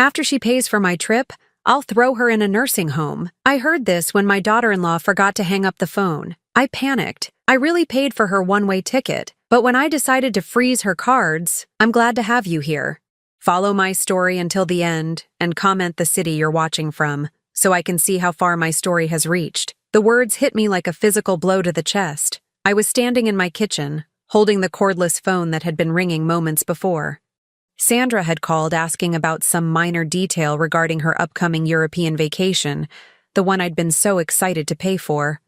After she pays for my trip, I'll throw her in a nursing home. I heard this when my daughter-in-law forgot to hang up the phone. I panicked. I really paid for her one-way ticket, but when I decided to freeze her cards, I'm glad to have you here. Follow my story until the end and comment the city you're watching from, so I can see how far my story has reached. The words hit me like a physical blow to the chest. I was standing in my kitchen, holding the cordless phone that had been ringing moments before. Sandra had called asking about some minor detail regarding her upcoming European vacation, the one I'd been so excited to pay for.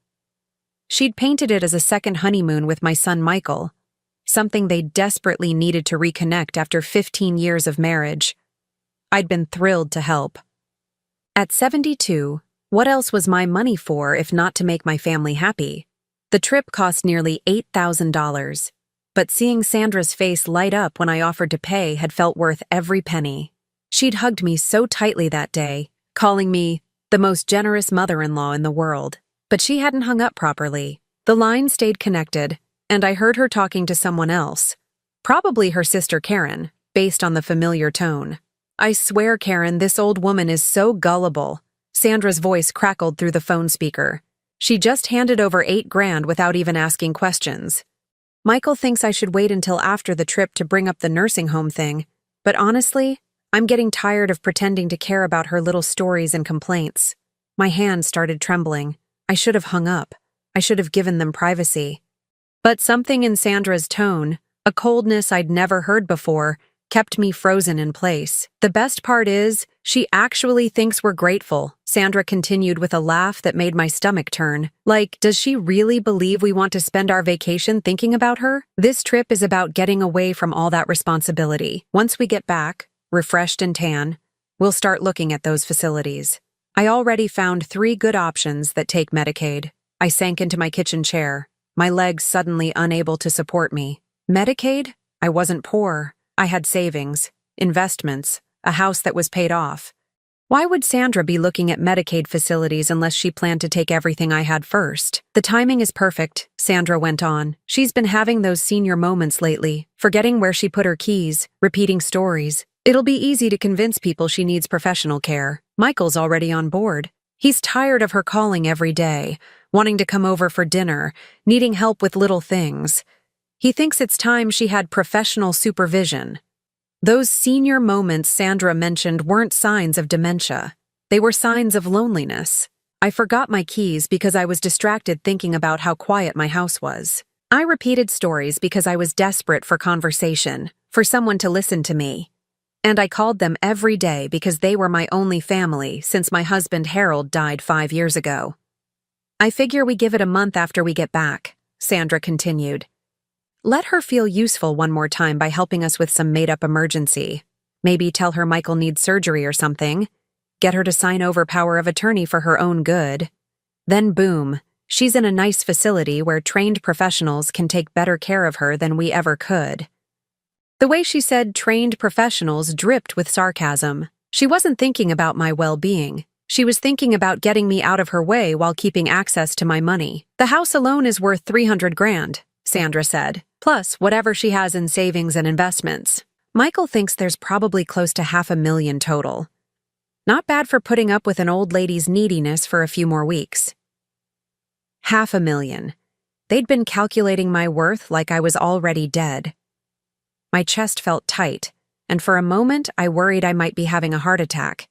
She'd painted it as a second honeymoon with my son Michael, something they desperately needed to reconnect after 15 years of marriage. I'd been thrilled to help. At 72, what else was my money for if not to make my family happy? The trip cost nearly $8,000. But seeing Sandra's face light up when I offered to pay had felt worth every penny. She'd hugged me so tightly that day, calling me the most generous mother-in-law in the world. But she hadn't hung up properly. The line stayed connected, and I heard her talking to someone else. Probably her sister Karen, based on the familiar tone. I swear, Karen, this old woman is so gullible. Sandra's voice crackled through the phone speaker. She just handed over $8,000 without even asking questions. Michael thinks I should wait until after the trip to bring up the nursing home thing, but honestly, I'm getting tired of pretending to care about her little stories and complaints. My hands started trembling. I should have hung up. I should have given them privacy. But something in Sandra's tone, a coldness I'd never heard before, kept me frozen in place. The best part is, she actually thinks we're grateful, Sandra continued with a laugh that made my stomach turn. Like, does she really believe we want to spend our vacation thinking about her? This trip is about getting away from all that responsibility. Once we get back, refreshed and tan, we'll start looking at those facilities. I already found 3 good options that take Medicaid. I sank into my kitchen chair, my legs suddenly unable to support me. Medicaid? I wasn't poor. I had savings, investments, a house that was paid off. Why would Sandra be looking at Medicaid facilities unless she planned to take everything I had first? The timing is perfect, Sandra went on. She's been having those senior moments lately, forgetting where she put her keys, repeating stories. It'll be easy to convince people she needs professional care. Michael's already on board. He's tired of her calling every day, wanting to come over for dinner, needing help with little things. He thinks it's time she had professional supervision. Those senior moments Sandra mentioned weren't signs of dementia. They were signs of loneliness. I forgot my keys because I was distracted thinking about how quiet my house was. I repeated stories because I was desperate for conversation, for someone to listen to me. And I called them every day because they were my only family since my husband Harold died 5 years ago. I figure we give it a month after we get back, Sandra continued. Let her feel useful one more time by helping us with some made-up emergency. Maybe tell her Michael needs surgery or something. Get her to sign over power of attorney for her own good. Then boom, she's in a nice facility where trained professionals can take better care of her than we ever could. The way she said trained professionals dripped with sarcasm. She wasn't thinking about my well-being. She was thinking about getting me out of her way while keeping access to my money. The house alone is worth $300,000, Sandra said, plus whatever she has in savings and investments. Michael thinks there's probably close to $500,000 total. Not bad for putting up with an old lady's neediness for a few more weeks. $500,000. They'd been calculating my worth like I was already dead. My chest felt tight, and for a moment I worried I might be having a heart attack.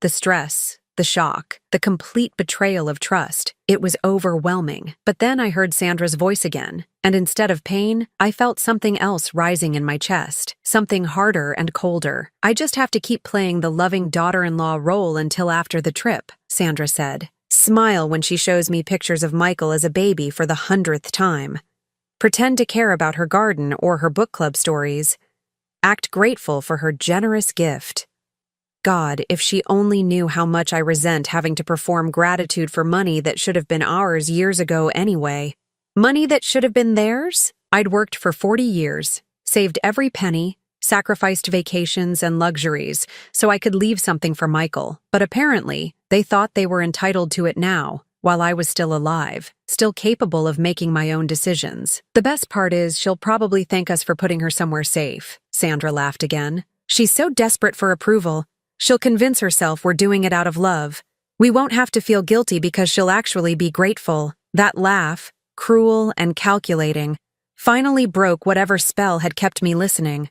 The stress, the shock, the complete betrayal of trust, it was overwhelming. But then I heard Sandra's voice again, and instead of pain, I felt something else rising in my chest, something harder and colder. I just have to keep playing the loving daughter-in-law role until after the trip, Sandra said. Smile when she shows me pictures of Michael as a baby for the 100th time. Pretend to care about her garden or her book club stories. Act grateful for her generous gift. God, if she only knew how much I resent having to perform gratitude for money that should have been ours years ago anyway. Money that should have been theirs? I'd worked for 40 years, saved every penny, sacrificed vacations and luxuries so I could leave something for Michael. But apparently, they thought they were entitled to it now, while I was still alive, still capable of making my own decisions. The best part is she'll probably thank us for putting her somewhere safe. Sandra laughed again. She's so desperate for approval. She'll convince herself we're doing it out of love. We won't have to feel guilty because she'll actually be grateful. That laugh, cruel and calculating, finally broke whatever spell had kept me listening.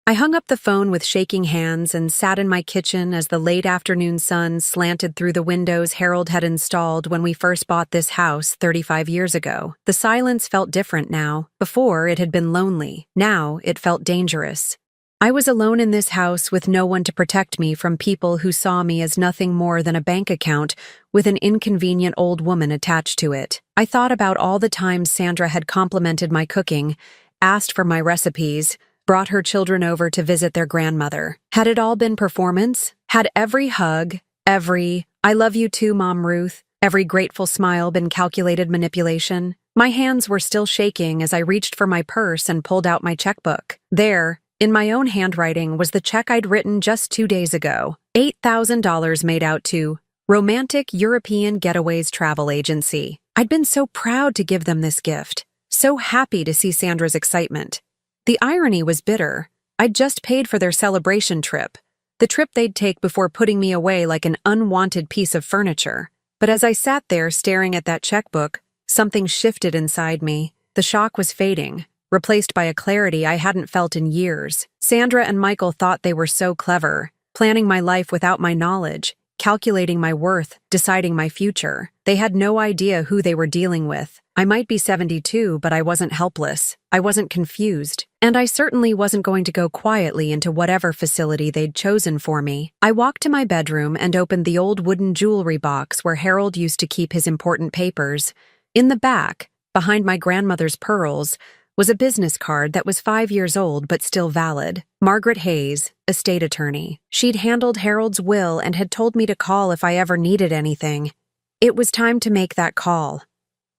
I hung up the phone with shaking hands and sat in my kitchen as the late afternoon sun slanted through the windows Harold had installed when we first bought this house 35 years ago. The silence felt different now. Before, it had been lonely. Now, it felt dangerous. I was alone in this house with no one to protect me from people who saw me as nothing more than a bank account with an inconvenient old woman attached to it. I thought about all the times Sandra had complimented my cooking, asked for my recipes, brought her children over to visit their grandmother. Had it all been performance? Had every hug, every "I love you too, Mom Ruth," every grateful smile been calculated manipulation? My hands were still shaking as I reached for my purse and pulled out my checkbook. There, in my own handwriting, was the check I'd written just 2 days ago. $8,000 made out to Romantic European Getaways Travel Agency. I'd been so proud to give them this gift, so happy to see Sandra's excitement. The irony was bitter. I'd just paid for their celebration trip, the trip they'd take before putting me away like an unwanted piece of furniture. But as I sat there staring at that checkbook, something shifted inside me. The shock was fading, replaced by a clarity I hadn't felt in years. Sandra and Michael thought they were so clever, planning my life without my knowledge, calculating my worth, deciding my future. They had no idea who they were dealing with. I might be 72, but I wasn't helpless. I wasn't confused. And I certainly wasn't going to go quietly into whatever facility they'd chosen for me. I walked to my bedroom and opened the old wooden jewelry box where Harold used to keep his important papers. In the back, behind my grandmother's pearls, was a business card that was 5 years old but still valid. Margaret Hayes, estate attorney. She'd handled Harold's will and had told me to call if I ever needed anything. It was time to make that call.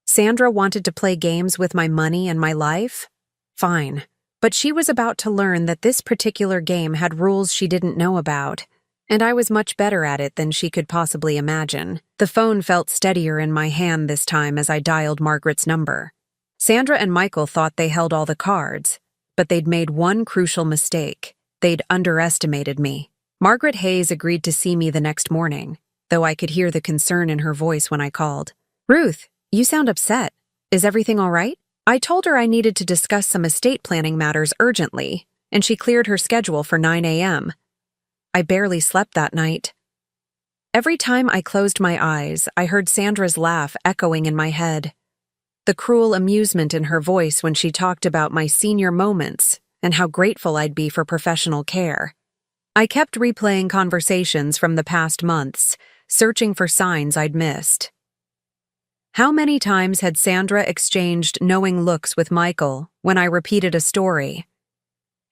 Sandra wanted to play games with my money and my life? Fine. But she was about to learn that this particular game had rules she didn't know about, and I was much better at it than she could possibly imagine. The phone felt steadier in my hand this time as I dialed Margaret's number. Sandra and Michael thought they held all the cards, but they'd made one crucial mistake. They'd underestimated me. Margaret Hayes agreed to see me the next morning, though I could hear the concern in her voice when I called. "Ruth, you sound upset. Is everything all right?" I told her I needed to discuss some estate planning matters urgently, and she cleared her schedule for 9 a.m. I barely slept that night. Every time I closed my eyes, I heard Sandra's laugh echoing in my head. The cruel amusement in her voice when she talked about my senior moments and how grateful I'd be for professional care. I kept replaying conversations from the past months, searching for signs I'd missed. How many times had Sandra exchanged knowing looks with Michael when I repeated a story?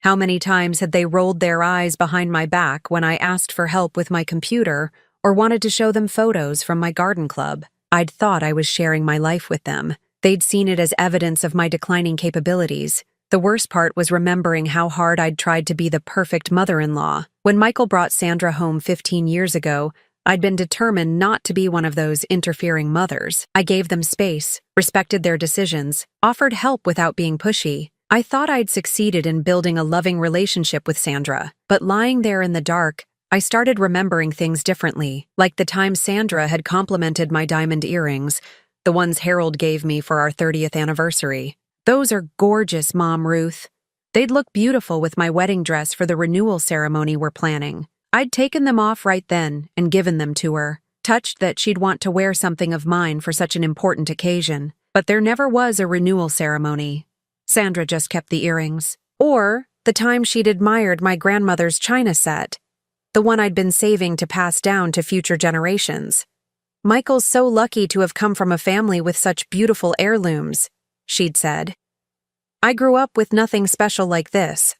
How many times had they rolled their eyes behind my back when I asked for help with my computer or wanted to show them photos from my garden club? I'd thought I was sharing my life with them. They'd seen it as evidence of my declining capabilities. The worst part was remembering how hard I'd tried to be the perfect mother-in-law. When Michael brought Sandra home 15 years ago, I'd been determined not to be one of those interfering mothers. I gave them space, respected their decisions, offered help without being pushy. I thought I'd succeeded in building a loving relationship with Sandra, but lying there in the dark, I started remembering things differently, like the time Sandra had complimented my diamond earrings, the ones Harold gave me for our 30th anniversary. "Those are gorgeous, Mom Ruth. They'd look beautiful with my wedding dress for the renewal ceremony we're planning." I'd taken them off right then and given them to her, touched that she'd want to wear something of mine for such an important occasion. But there never was a renewal ceremony. Sandra just kept the earrings. Or the time she'd admired my grandmother's china set, the one I'd been saving to pass down to future generations. "Michael's so lucky to have come from a family with such beautiful heirlooms," she'd said. "I grew up with nothing special like this."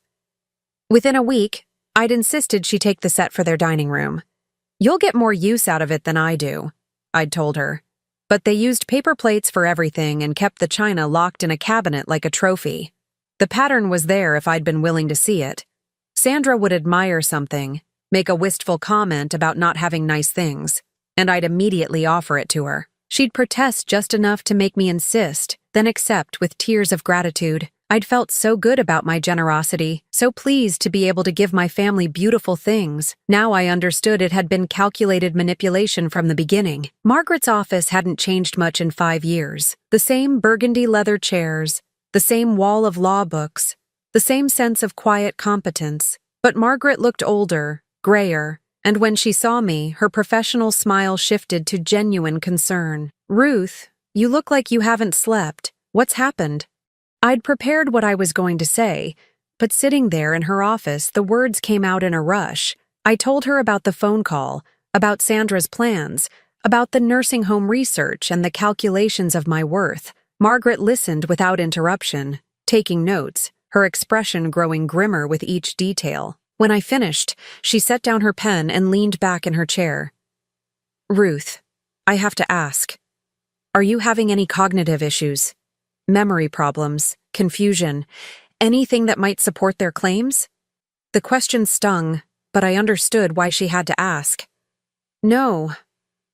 Within a week, I'd insisted she take the set for their dining room. "You'll get more use out of it than I do," I'd told her. But they used paper plates for everything and kept the china locked in a cabinet like a trophy. The pattern was there if I'd been willing to see it. Sandra would admire something, make a wistful comment about not having nice things, and I'd immediately offer it to her. She'd protest just enough to make me insist, then accept with tears of gratitude. I'd felt so good about my generosity, so pleased to be able to give my family beautiful things. Now I understood it had been calculated manipulation from the beginning. Margaret's office hadn't changed much in 5 years. The same burgundy leather chairs, the same wall of law books, the same sense of quiet competence. But Margaret looked older, grayer, and when she saw me, her professional smile shifted to genuine concern. "Ruth, you look like you haven't slept. What's happened?" I'd prepared what I was going to say, but sitting there in her office, the words came out in a rush. I told her about the phone call, about Sandra's plans, about the nursing home research and the calculations of my worth. Margaret listened without interruption, taking notes, her expression growing grimmer with each detail. When I finished, she set down her pen and leaned back in her chair. "Ruth, I have to ask, are you having any cognitive issues? Memory problems, confusion, anything that might support their claims?" The question stung, but I understood why she had to ask. "No.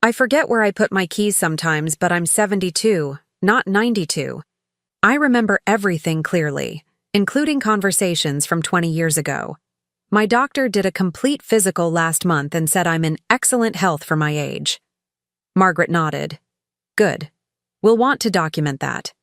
I forget where I put my keys sometimes, but I'm 72, not 92. I remember everything clearly, including conversations from 20 years ago. My doctor did a complete physical last month and said I'm in excellent health for my age." Margaret nodded. "Good. We'll want to document that.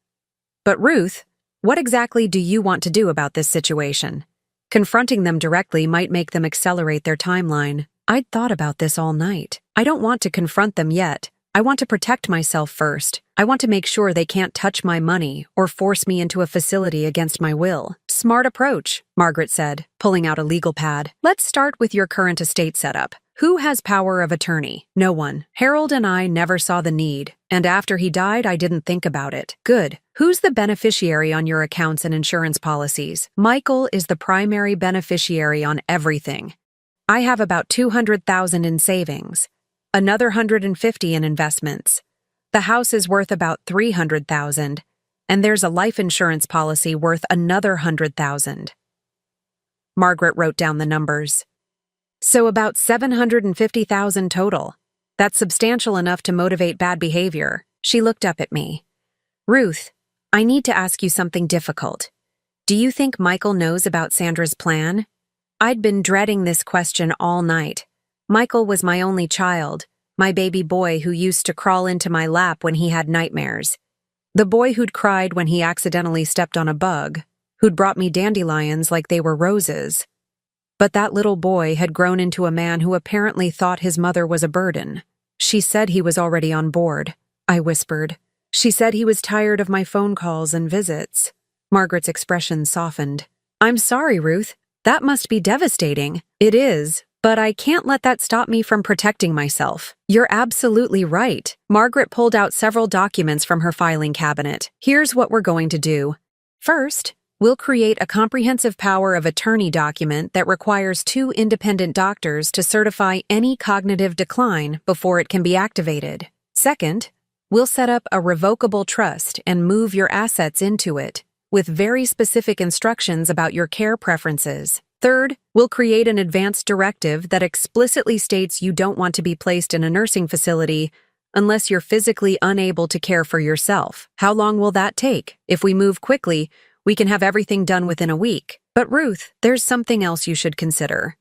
But Ruth, what exactly do you want to do about this situation? Confronting them directly might make them accelerate their timeline. I'd thought about this all night. I don't want to confront them yet. I want to protect myself first. I want to make sure they can't touch my money or force me into a facility against my will." "Smart approach," Margaret said, pulling out a legal pad. "Let's start with your current estate setup. Who has power of attorney?" "No one. Harold and I never saw the need, and after he died, I didn't think about it." "Good. Who's the beneficiary on your accounts and insurance policies?" "Michael is the primary beneficiary on everything. I have about $200,000 in savings, another $150,000 in investments. The house is worth about $300,000, and there's a life insurance policy worth another $100,000. Margaret wrote down the numbers. "So about $750,000 total. That's substantial enough to motivate bad behavior." She looked up at me. "Ruth, I need to ask you something difficult. Do you think Michael knows about Sandra's plan?" I'd been dreading this question all night. Michael was my only child, my baby boy who used to crawl into my lap when he had nightmares. The boy who'd cried when he accidentally stepped on a bug, who'd brought me dandelions like they were roses. But that little boy had grown into a man who apparently thought his mother was a burden. "She said he was already on board," I whispered. "She said he was tired of my phone calls and visits." Margaret's expression softened. "I'm sorry, Ruth. That must be devastating." "It is, but I can't let that stop me from protecting myself." "You're absolutely right." Margaret pulled out several documents from her filing cabinet. "Here's what we're going to do. First, we'll create a comprehensive power of attorney document that requires 2 independent doctors to certify any cognitive decline before it can be activated. Second, we'll set up a revocable trust and move your assets into it, with very specific instructions about your care preferences. Third, we'll create an advance directive that explicitly states you don't want to be placed in a nursing facility unless you're physically unable to care for yourself. How long will that take? If we move quickly, we can have everything done within a week. But Ruth, there's something else you should consider.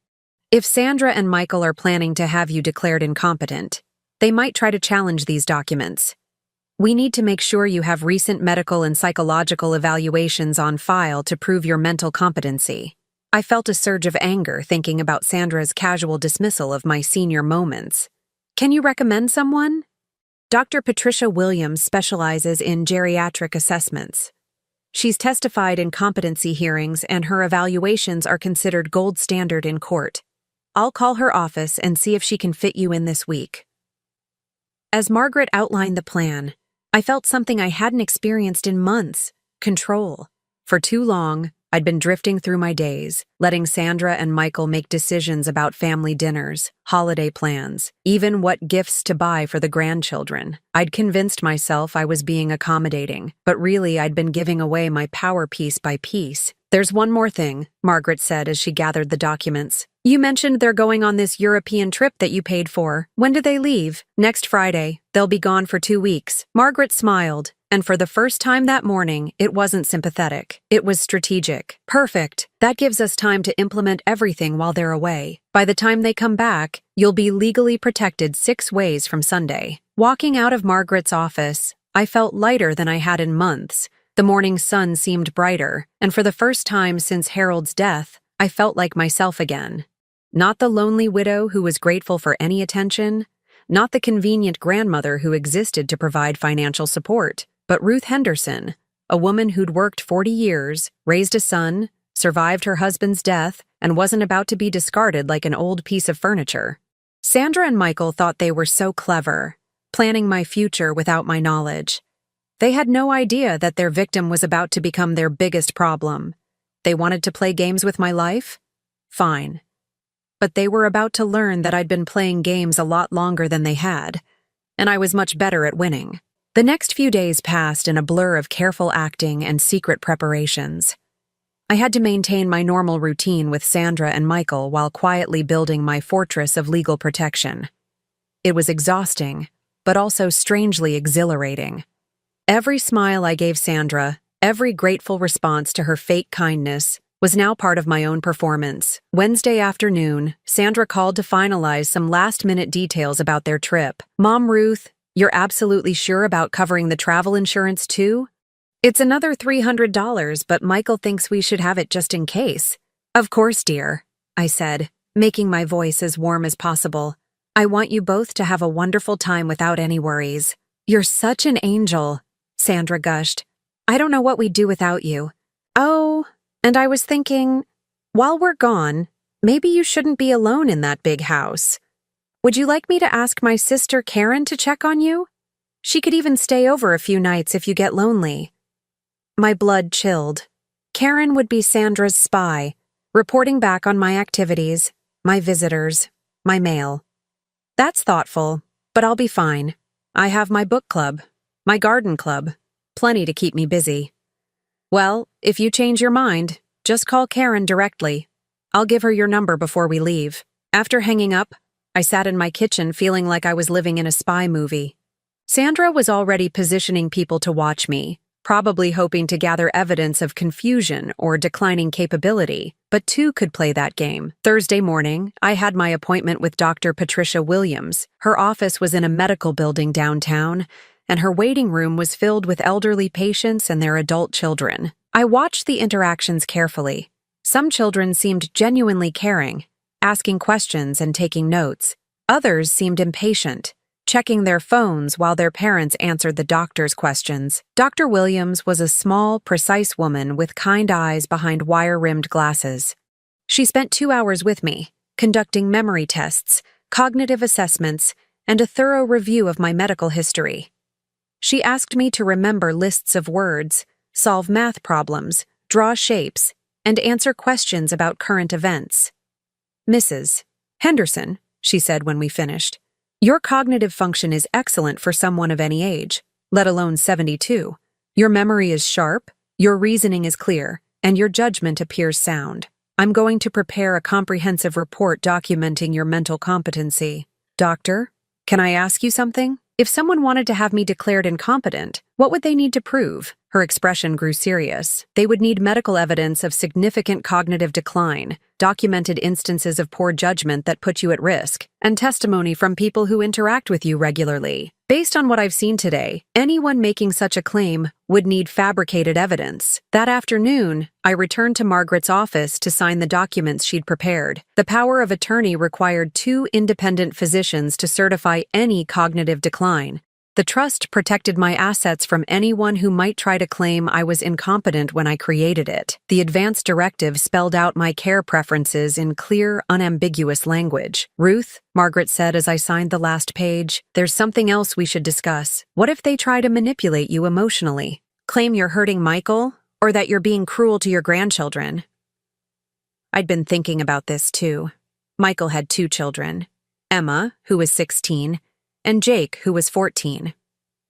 If Sandra and Michael are planning to have you declared incompetent, they might try to challenge these documents. We need to make sure you have recent medical and psychological evaluations on file to prove your mental competency. I felt a surge of anger thinking about Sandra's casual dismissal of my senior moments. "Can you recommend someone?" Dr. Patricia Williams specializes in geriatric assessments. She's testified in competency hearings and her evaluations are considered gold standard in court. I'll call her office and see if she can fit you in this week. As Margaret outlined the plan, I felt something I hadn't experienced in months: control. For too long, I'd been drifting through my days, letting Sandra and Michael make decisions about family dinners, holiday plans, even what gifts to buy for the grandchildren. I'd convinced myself I was being accommodating, but really I'd been giving away my power piece by piece. "There's one more thing," Margaret said as she gathered the documents. "You mentioned they're going on this European trip that you paid for. When do they leave?" "Next Friday. They'll be gone for 2 weeks." Margaret smiled, And for the first time that morning, it wasn't sympathetic. It was strategic. Perfect. That gives us time to implement everything while they're away. By the time they come back, you'll be legally protected 6 ways from Sunday. Walking out of Margaret's office, I felt lighter than I had in months. The morning sun seemed brighter, and for the first time since Harold's death, I felt like myself again. Not the lonely widow who was grateful for any attention, not the convenient grandmother who existed to provide financial support, but Ruth Henderson, a woman who'd worked 40 years, raised a son, survived her husband's death, and wasn't about to be discarded like an old piece of furniture. Sandra and Michael thought they were so clever, planning my future without my knowledge. They had no idea that their victim was about to become their biggest problem. They wanted to play games with my life? Fine. But they were about to learn that I'd been playing games a lot longer than they had, and I was much better at winning. The next few days passed in a blur of careful acting and secret preparations. I had to maintain my normal routine with Sandra and Michael while quietly building my fortress of legal protection. It was exhausting, but also strangely exhilarating. Every smile I gave Sandra, every grateful response to her fake kindness, was now part of my own performance. Wednesday afternoon, Sandra called to finalize some last-minute details about their trip. "Mom, Ruth, you're absolutely sure about covering the travel insurance too? It's another $300, but Michael thinks we should have it just in case." "Of course, dear," I said, making my voice as warm as possible. "I want you both to have a wonderful time without any worries." "You're such an angel," Sandra gushed. "I don't know what we'd do without you." "Oh, and I was thinking, while we're gone, maybe you shouldn't be alone in that big house. Would you like me to ask my sister Karen to check on you? She could even stay over a few nights if you get lonely." My blood chilled. Karen would be Sandra's spy, reporting back on my activities, my visitors, my mail. "That's thoughtful, but I'll be fine. I have my book club, my garden club, plenty to keep me busy." "Well, if you change your mind, just call Karen directly. I'll give her your number before we leave." After hanging up, I sat in my kitchen feeling like I was living in a spy movie. Sandra was already positioning people to watch me, probably hoping to gather evidence of confusion or declining capability, but two could play that game. Thursday morning, I had my appointment with Dr. Patricia Williams. Her office was in a medical building downtown, and her waiting room was filled with elderly patients and their adult children. I watched the interactions carefully. Some children seemed genuinely caring, asking questions and taking notes. Others seemed impatient, checking their phones while their parents answered the doctor's questions. Dr. Williams was a small, precise woman with kind eyes behind wire-rimmed glasses. She spent 2 hours with me, conducting memory tests, cognitive assessments, and a thorough review of my medical history. She asked me to remember lists of words, solve math problems, draw shapes, and answer questions about current events. "Mrs. Henderson," she said when we finished, "your cognitive function is excellent for someone of any age, let alone 72. Your memory is sharp, your reasoning is clear, and your judgment appears sound. I'm going to prepare a comprehensive report documenting your mental competency. Doctor, can I ask you something? If someone wanted to have me declared incompetent, what would they need to prove?" Her expression grew serious. "They would need medical evidence of significant cognitive decline, documented instances of poor judgment that put you at risk, and testimony from people who interact with you regularly. Based on what I've seen today, anyone making such a claim would need fabricated evidence." That afternoon, I returned to Margaret's office to sign the documents she'd prepared. The power of attorney required 2 independent physicians to certify any cognitive decline. The trust protected my assets from anyone who might try to claim I was incompetent when I created it. The advance directive spelled out my care preferences in clear, unambiguous language. "Ruth," Margaret said as I signed the last page, "there's something else we should discuss. What if they try to manipulate you emotionally? Claim you're hurting Michael, or that you're being cruel to your grandchildren?" I'd been thinking about this too. Michael had 2 children, Emma, who was 16, and Jake, who was 14.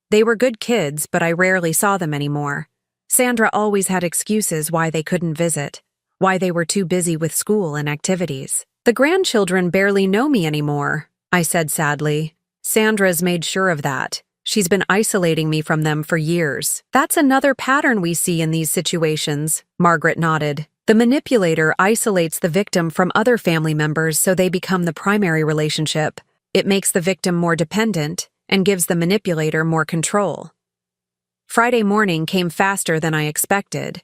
They were good kids, but I rarely saw them anymore. Sandra always had excuses why they couldn't visit, why they were too busy with school and activities. "The grandchildren barely know me anymore," I said sadly. "Sandra's made sure of that. She's been isolating me from them for years. That's another pattern we see in these situations, Margaret nodded. The manipulator isolates the victim from other family members so they become the primary relationship. It makes the victim more dependent and gives the manipulator more control. Friday morning came faster than I expected.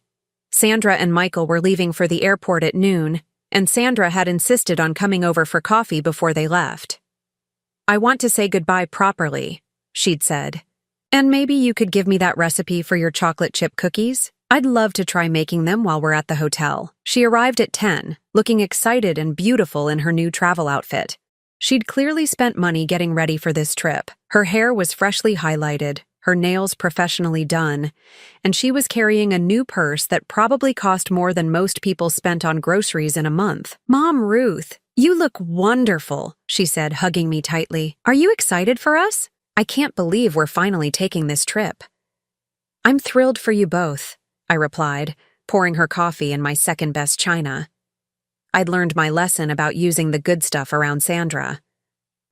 Sandra and Michael were leaving for the airport at noon, and Sandra had insisted on coming over for coffee before they left. "I want to say goodbye properly," she'd said. "And maybe you could give me that recipe for your chocolate chip cookies? I'd love to try making them while we're at the hotel." She arrived at 10, looking excited and beautiful in her new travel outfit. She'd clearly spent money getting ready for this trip. Her hair was freshly highlighted, her nails professionally done, and she was carrying a new purse that probably cost more than most people spent on groceries in a month. "Mom, Ruth, you look wonderful," she said, hugging me tightly. "Are you excited for us? I can't believe we're finally taking this trip." "I'm thrilled for you both," I replied, pouring her coffee in my second-best china. I'd learned my lesson about using the good stuff around Sandra.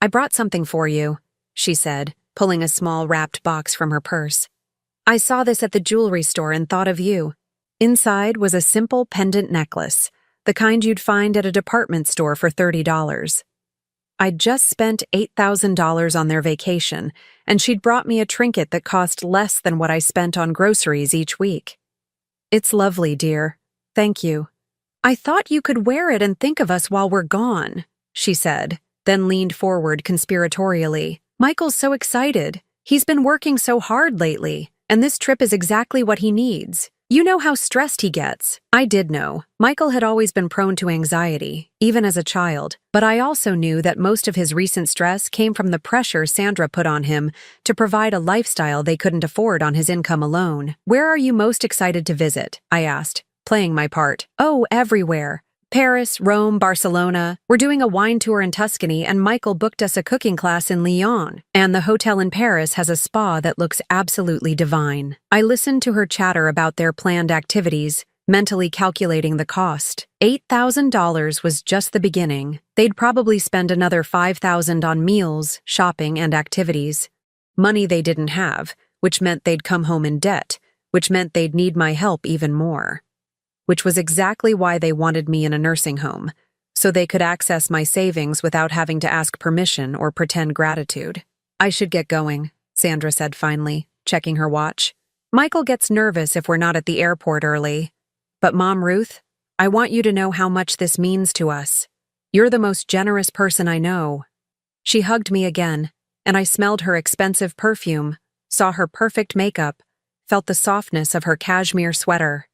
"I brought something for you," she said, pulling a small wrapped box from her purse. "I saw this at the jewelry store and thought of you." Inside was a simple pendant necklace, the kind you'd find at a department store for $30. I'd just spent $8,000 on their vacation, and she'd brought me a trinket that cost less than what I spent on groceries each week. "It's lovely, dear. Thank you." "I thought you could wear it and think of us while we're gone," she said, then leaned forward conspiratorially. "Michael's so excited. He's been working so hard lately, and this trip is exactly what he needs. You know how stressed he gets." I did know. Michael had always been prone to anxiety, even as a child, but I also knew that most of his recent stress came from the pressure Sandra put on him to provide a lifestyle they couldn't afford on his income alone. "Where are you most excited to visit?" I asked, playing my part. "Oh, everywhere. Paris, Rome, Barcelona. We're doing a wine tour in Tuscany, and Michael booked us a cooking class in Lyon. And the hotel in Paris has a spa that looks absolutely divine." I listened to her chatter about their planned activities, mentally calculating the cost. $8,000 was just the beginning. They'd probably spend another $5,000 on meals, shopping, and activities. Money they didn't have, which meant they'd come home in debt, which meant they'd need my help even more. Which was exactly why they wanted me in a nursing home, so they could access my savings without having to ask permission or pretend gratitude. "I should get going," Sandra said finally, checking her watch. "Michael gets nervous if we're not at the airport early. But Mom, Ruth, I want you to know how much this means to us. You're the most generous person I know." She hugged me again, and I smelled her expensive perfume, saw her perfect makeup, felt the softness of her cashmere sweater.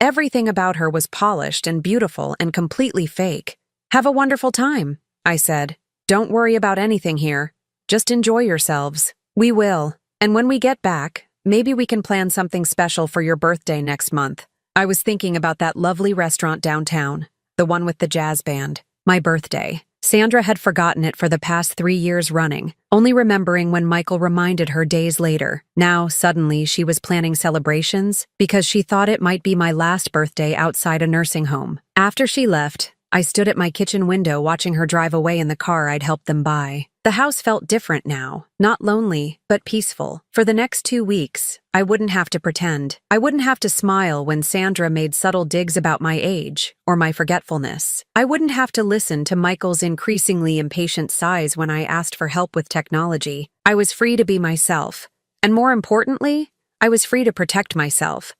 Everything about her was polished and beautiful and completely fake. "Have a wonderful time," I said. "Don't worry about anything here. Just enjoy yourselves." "We will. And when we get back, maybe we can plan something special for your birthday next month." I was thinking about that lovely restaurant downtown, the one with the jazz band. My birthday. Sandra had forgotten it for the past 3 years running, only remembering when Michael reminded her days later. Now, suddenly, she was planning celebrations because she thought it might be my last birthday outside a nursing home. After she left, I stood at my kitchen window watching her drive away in the car I'd helped them buy. The house felt different now, not lonely, but peaceful. For the next 2 weeks, I wouldn't have to pretend. I wouldn't have to smile when Sandra made subtle digs about my age or my forgetfulness. I wouldn't have to listen to Michael's increasingly impatient sighs when I asked for help with technology. I was free to be myself, and more importantly, I was free to protect myself.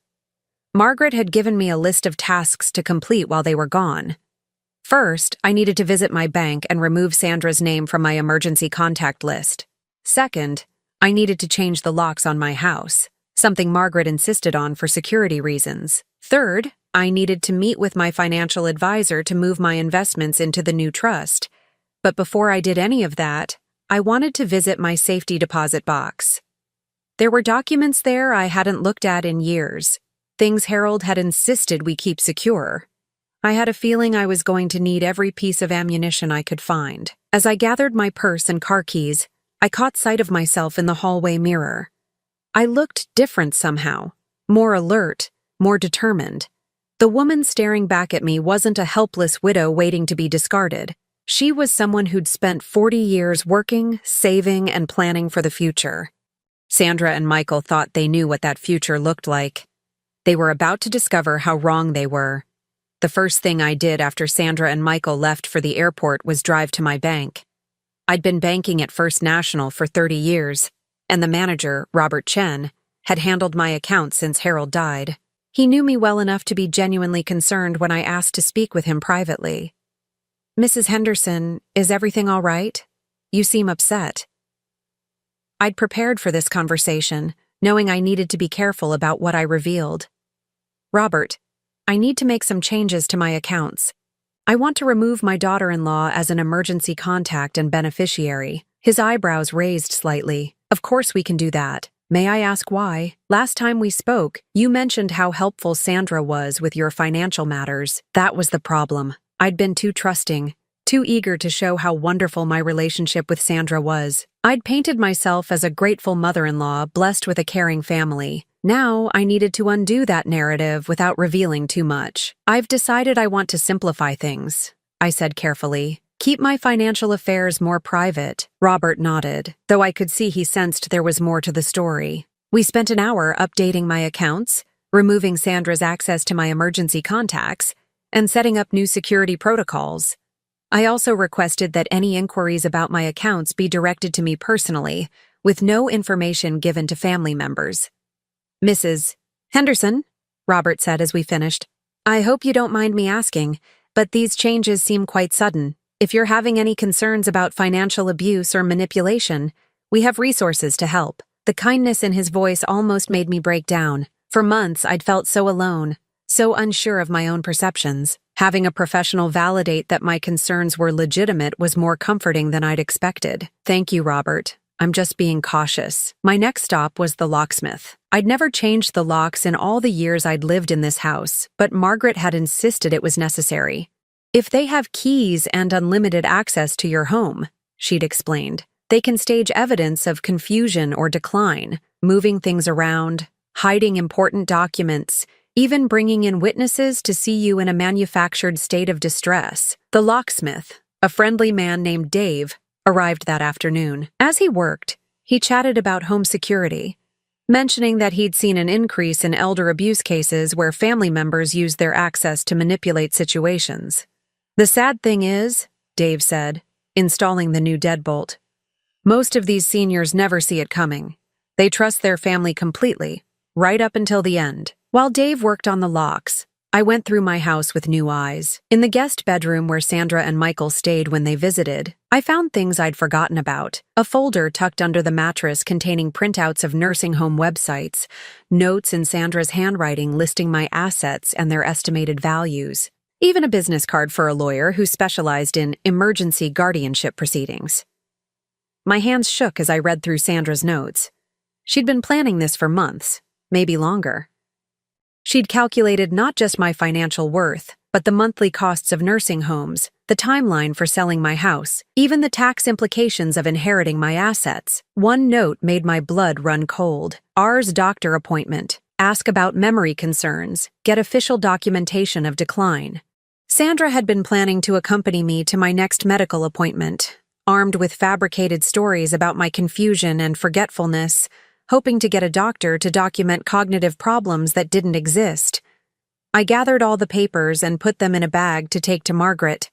Margaret had given me a list of tasks to complete while they were gone. First, I needed to visit my bank and remove Sandra's name from my emergency contact list. Second, I needed to change the locks on my house, something Margaret insisted on for security reasons. Third, I needed to meet with my financial advisor to move my investments into the new trust. But before I did any of that, I wanted to visit my safety deposit box. There were documents there I hadn't looked at in years, things Harold had insisted we keep secure. I had a feeling I was going to need every piece of ammunition I could find. As I gathered my purse and car keys, I caught sight of myself in the hallway mirror. I looked different somehow, more alert, more determined. The woman staring back at me wasn't a helpless widow waiting to be discarded. She was someone who'd spent 40 years working, saving, and planning for the future. Sandra and Michael thought they knew what that future looked like. They were about to discover how wrong they were. The first thing I did after Sandra and Michael left for the airport was drive to my bank. I'd been banking at First National for 30 years, and the manager, Robert Chen, had handled my account since Harold died. He knew me well enough to be genuinely concerned when I asked to speak with him privately. "Mrs. Henderson, is everything all right? You seem upset." I'd prepared for this conversation, knowing I needed to be careful about what I revealed. "Robert, I need to make some changes to my accounts. I want to remove my daughter-in-law as an emergency contact and beneficiary." His eyebrows raised slightly. "Of course we can do that. May I ask why? Last time we spoke, you mentioned how helpful Sandra was with your financial matters. That was the problem. I'd been too trusting, too eager to show how wonderful my relationship with Sandra was. I'd painted myself as a grateful mother-in-law blessed with a caring family. Now I needed to undo that narrative without revealing too much. I've decided I want to simplify things," I said carefully. "Keep my financial affairs more private." Robert nodded, though I could see he sensed there was more to the story. We spent an hour updating my accounts, removing Sandra's access to my emergency contacts, and setting up new security protocols. I also requested that any inquiries about my accounts be directed to me personally, with no information given to family members. "Mrs. Henderson," Robert said as we finished, "I hope you don't mind me asking, but these changes seem quite sudden. If you're having any concerns about financial abuse or manipulation, we have resources to help." The kindness in his voice almost made me break down. For months, I'd felt so alone, so unsure of my own perceptions. Having a professional validate that my concerns were legitimate was more comforting than I'd expected. "Thank you, Robert. I'm just being cautious." My next stop was the locksmith. I'd never changed the locks in all the years I'd lived in this house, but Margaret had insisted it was necessary. "If they have keys and unlimited access to your home," she'd explained, "they can stage evidence of confusion or decline, moving things around, hiding important documents, even bringing in witnesses to see you in a manufactured state of distress." The locksmith, a friendly man named Dave, arrived that afternoon. As he worked, he chatted about home security, mentioning that he'd seen an increase in elder abuse cases where family members used their access to manipulate situations. "The sad thing is," Dave said, installing the new deadbolt, "most of these seniors never see it coming. They trust their family completely, right up until the end." While Dave worked on the locks, I went through my house with new eyes. In the guest bedroom where Sandra and Michael stayed when they visited, I found things I'd forgotten about. A folder tucked under the mattress containing printouts of nursing home websites, notes in Sandra's handwriting listing my assets and their estimated values, even a business card for a lawyer who specialized in emergency guardianship proceedings. My hands shook as I read through Sandra's notes. She'd been planning this for months, maybe longer. She'd calculated not just my financial worth, but the monthly costs of nursing homes, the timeline for selling my house, even the tax implications of inheriting my assets. One note made my blood run cold. "Ours doctor appointment. Ask about memory concerns. Get official documentation of decline." Sandra had been planning to accompany me to my next medical appointment, armed with fabricated stories about my confusion and forgetfulness, hoping to get a doctor to document cognitive problems that didn't exist. I gathered all the papers and put them in a bag to take to Margaret.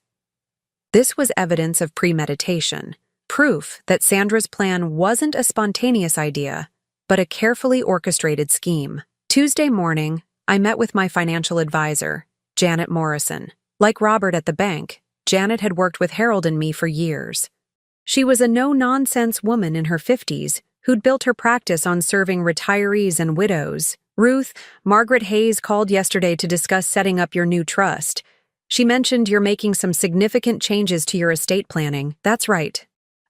This was evidence of premeditation, proof that Sandra's plan wasn't a spontaneous idea, but a carefully orchestrated scheme. Tuesday morning, I met with my financial advisor, Janet Morrison. Like Robert at the bank, Janet had worked with Harold and me for years. She was a no-nonsense woman in her 50s who'd built her practice on serving retirees and widows. "Ruth, Margaret Hayes called yesterday to discuss setting up your new trust. She mentioned you're making some significant changes to your estate planning." "That's right.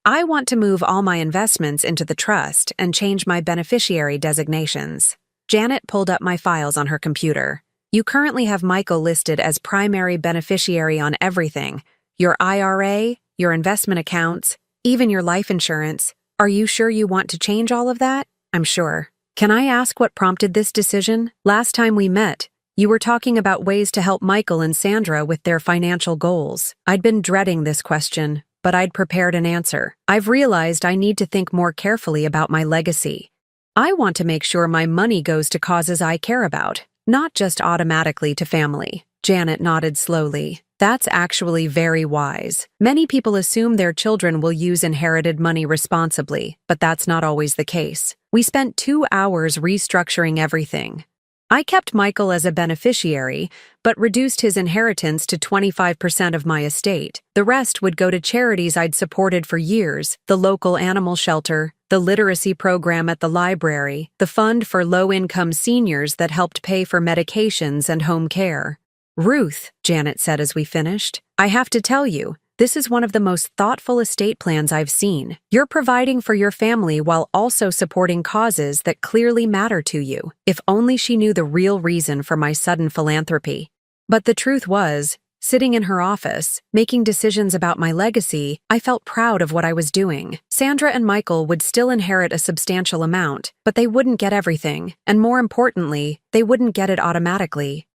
I want to move all my investments into the trust and change my beneficiary designations." Janet pulled up my files on her computer. "You currently have Michael listed as primary beneficiary on everything. Your IRA, your investment accounts, even your life insurance. Are you sure you want to change all of that?" "I'm sure." "Can I ask what prompted this decision? Last time we met, you were talking about ways to help Michael and Sandra with their financial goals." I'd been dreading this question, but I'd prepared an answer. "I've realized I need to think more carefully about my legacy. I want to make sure my money goes to causes I care about, not just automatically to family. Janet nodded slowly. That's actually very wise. Many people assume their children will use inherited money responsibly, but that's not always the case. We spent 2 hours restructuring everything. I kept Michael as a beneficiary, but reduced his inheritance to 25% of my estate. The rest would go to charities I'd supported for years, the local animal shelter, the literacy program at the library, the fund for low-income seniors that helped pay for medications and home care. Ruth, Janet said as we finished, I have to tell you, this is one of the most thoughtful estate plans I've seen. You're providing for your family while also supporting causes that clearly matter to you. If only she knew the real reason for my sudden philanthropy. But the truth was, sitting in her office, making decisions about my legacy, I felt proud of what I was doing. Sandra and Michael would still inherit a substantial amount, but they wouldn't get everything, and more importantly, they wouldn't get it automatically.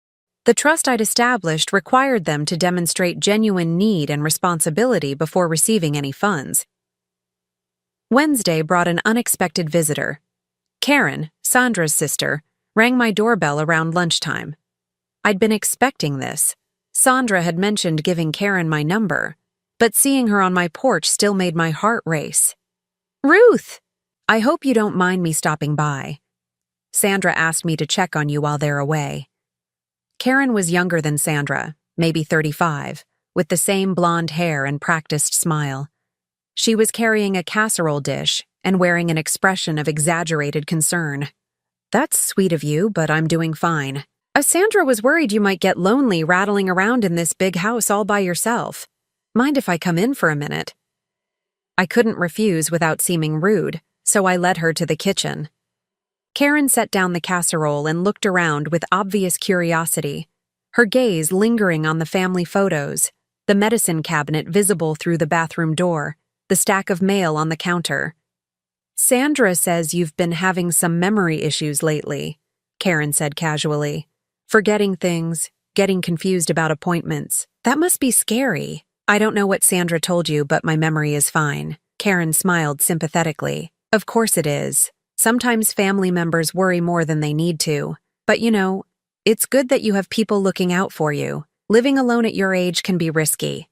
The trust I'd established required them to demonstrate genuine need and responsibility before receiving any funds. Wednesday brought an unexpected visitor. Karen, Sandra's sister, rang my doorbell around lunchtime. I'd been expecting this. Sandra had mentioned giving Karen my number, but seeing her on my porch still made my heart race. Ruth! I hope you don't mind me stopping by. Sandra asked me to check on you while they're away. Karen was younger than Sandra, maybe 35, with the same blonde hair and practiced smile. She was carrying a casserole dish and wearing an expression of exaggerated concern. That's sweet of you, but I'm doing fine. Sandra was worried you might get lonely rattling around in this big house all by yourself. Mind if I come in for a minute? I couldn't refuse without seeming rude, so I led her to the kitchen. Karen set down the casserole and looked around with obvious curiosity, her gaze lingering on the family photos, the medicine cabinet visible through the bathroom door, the stack of mail on the counter. Sandra says you've been having some memory issues lately, Karen said casually. Forgetting things, getting confused about appointments. That must be scary. I don't know what Sandra told you, but my memory is fine. Karen smiled sympathetically. Of course it is. Sometimes family members worry more than they need to. But it's good that you have people looking out for you. Living alone at your age can be risky.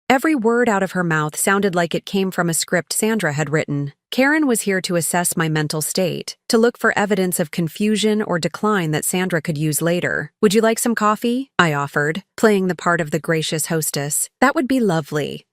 Every word out of her mouth sounded like it came from a script Sandra had written. Karen was here to assess my mental state, to look for evidence of confusion or decline that Sandra could use later. Would you like some coffee? I offered, playing the part of the gracious hostess. That would be lovely.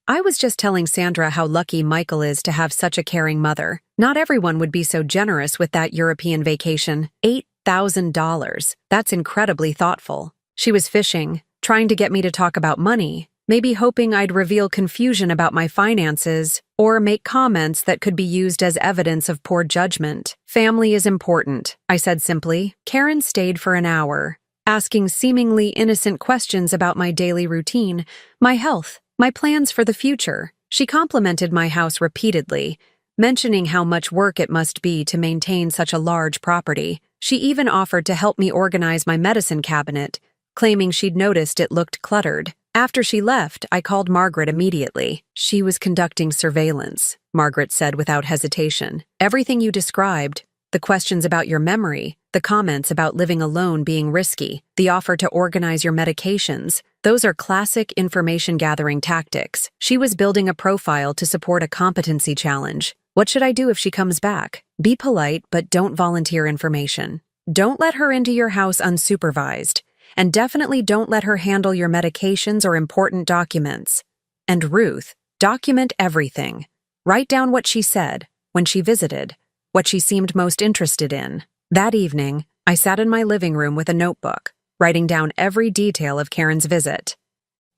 I was just telling Sandra how lucky Michael is to have such a caring mother. Not everyone would be so generous with that European vacation. $8,000. That's incredibly thoughtful. She was fishing, trying to get me to talk about money, maybe hoping I'd reveal confusion about my finances or make comments that could be used as evidence of poor judgment. Family is important, I said simply. Karen stayed for an hour, asking seemingly innocent questions about my daily routine, my health, my plans for the future. She complimented my house repeatedly, mentioning how much work it must be to maintain such a large property. She even offered to help me organize my medicine cabinet, claiming she'd noticed it looked cluttered. After she left, I called Margaret immediately. She was conducting surveillance, Margaret said without hesitation. Everything you described, the questions about your memory, the comments about living alone being risky, the offer to organize your medications, those are classic information-gathering tactics. She was building a profile to support a competency challenge. What should I do if she comes back? Be polite, but don't volunteer information. Don't let her into your house unsupervised. And definitely don't let her handle your medications or important documents. And Ruth, document everything. Write down what she said, when she visited, what she seemed most interested in. That evening, I sat in my living room with a notebook, writing down every detail of Karen's visit.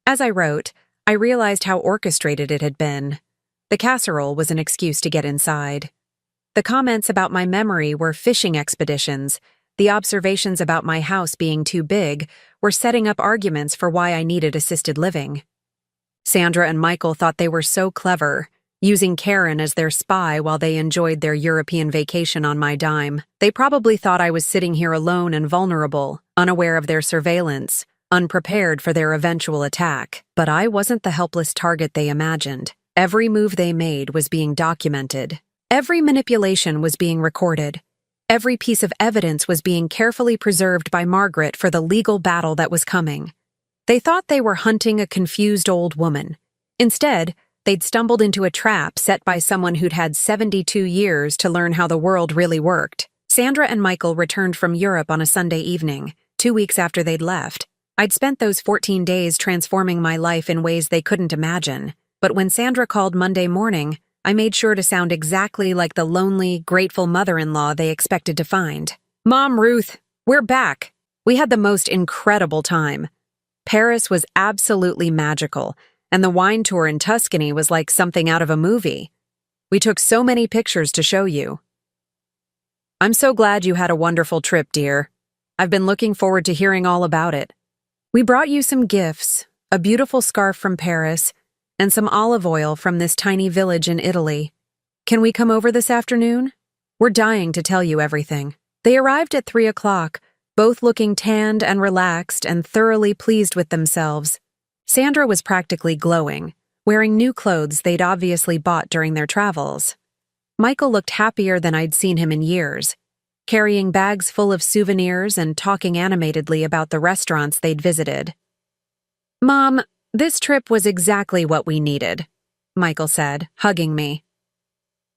As I wrote, I realized how orchestrated it had been. The casserole was an excuse to get inside. The comments about my memory were fishing expeditions. The observations about my house being too big were setting up arguments for why I needed assisted living. Sandra and Michael thought they were so clever, using Karen as their spy while they enjoyed their European vacation on my dime. They probably thought I was sitting here alone and vulnerable, unaware of their surveillance, unprepared for their eventual attack. But I wasn't the helpless target they imagined. Every move they made was being documented. Every manipulation was being recorded. Every piece of evidence was being carefully preserved by Margaret for the legal battle that was coming. They thought they were hunting a confused old woman. Instead, they'd stumbled into a trap set by someone who'd had 72 years to learn how the world really worked. Sandra and Michael returned from Europe on a Sunday evening, 2 weeks after they'd left. I'd spent those 14 days transforming my life in ways they couldn't imagine. But when Sandra called Monday morning, I made sure to sound exactly like the lonely, grateful mother-in-law they expected to find. "Mom, Ruth, we're back. We had the most incredible time. Paris was absolutely magical, and the wine tour in Tuscany was like something out of a movie. We took so many pictures to show you." "I'm so glad you had a wonderful trip, dear. I've been looking forward to hearing all about it. We brought you some gifts, a beautiful scarf from Paris, and some olive oil from this tiny village in Italy. Can we come over this afternoon? We're dying to tell you everything." They arrived at 3 o'clock, both looking tanned and relaxed and thoroughly pleased with themselves. Sandra was practically glowing, wearing new clothes they'd obviously bought during their travels. Michael looked happier than I'd seen him in years, carrying bags full of souvenirs and talking animatedly about the restaurants they'd visited. "Mom, this trip was exactly what we needed," Michael said, hugging me.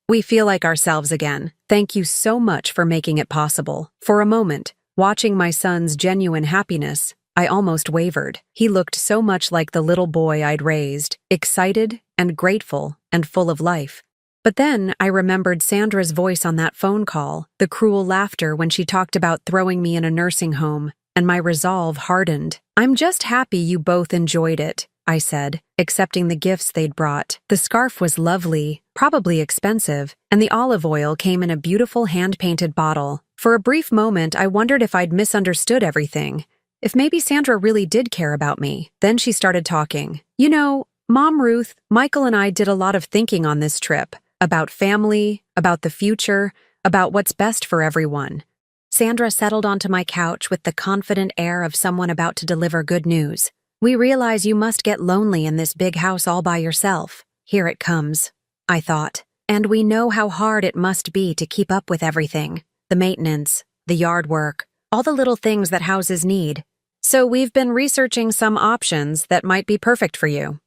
"We feel like ourselves again. Thank you so much for making it possible." For a moment, watching my son's genuine happiness, I almost wavered. He looked so much like the little boy I'd raised, excited and grateful and full of life. But then I remembered Sandra's voice on that phone call, the cruel laughter when she talked about throwing me in a nursing home, and my resolve hardened. "I'm just happy you both enjoyed it," I said, accepting the gifts they'd brought. The scarf was lovely, probably expensive, and the olive oil came in a beautiful hand-painted bottle. For a brief moment, I wondered if I'd misunderstood everything, if maybe Sandra really did care about me. Then she started talking. "You know, Mom, Ruth, Michael and I did a lot of thinking on this trip, about family, about the future, about what's best for everyone." Sandra settled onto my couch with the confident air of someone about to deliver good news. "We realize you must get lonely in this big house all by yourself. Here it comes," I thought. "And we know how hard it must be to keep up with everything. The maintenance, the yard work, all the little things that houses need. So we've been researching some options that might be perfect for you."